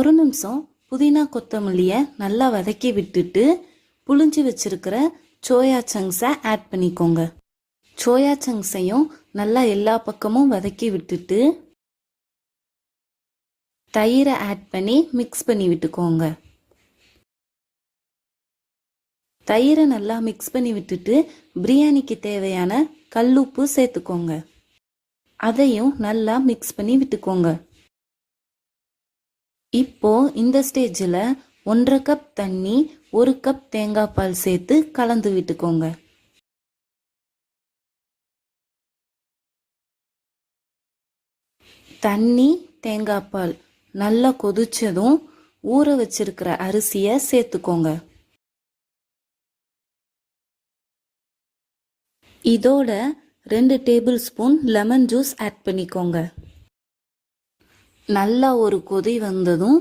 ஒரு நிமிஷம் புதினா கொத்தமல்லியை நல்லா வதக்கி விட்டுட்டு புளிஞ்சு வச்சிருக்கிற சோயா சங்க்ஸை ஆட் பண்ணிக்கோங்க. சோயா சங்க்ஸையும் நல்லா எல்லா பக்கமும் வதக்கி விட்டுட்டு தயிரை ஆட் பண்ணி மிக்ஸ் பண்ணி விட்டுக்கோங்க. தயிரை நல்லா மிக்ஸ் பண்ணி விட்டுட்டு பிரியாணிக்கு தேவையான கல்லுப்பு சேர்த்துக்கோங்க. அதையும் நல்லா மிக்ஸ் பண்ணி விட்டுக்கோங்க. இப்போ இந்த ஸ்டேஜில் 1.5 கப் தண்ணி 1 கப் தேங்காய் பால் சேர்த்து கலந்து விட்டுக்கோங்க. தண்ணி தேங்காய் பால் நல்லா கொதிச்சதும் ஊற வச்சிருக்கிற அரிசியை சேர்த்துக்கோங்க. இதோட 2 table spoon lemon juice add பண்ணிக்கோங்க. நல்லா ஒரு கொதி வந்ததும்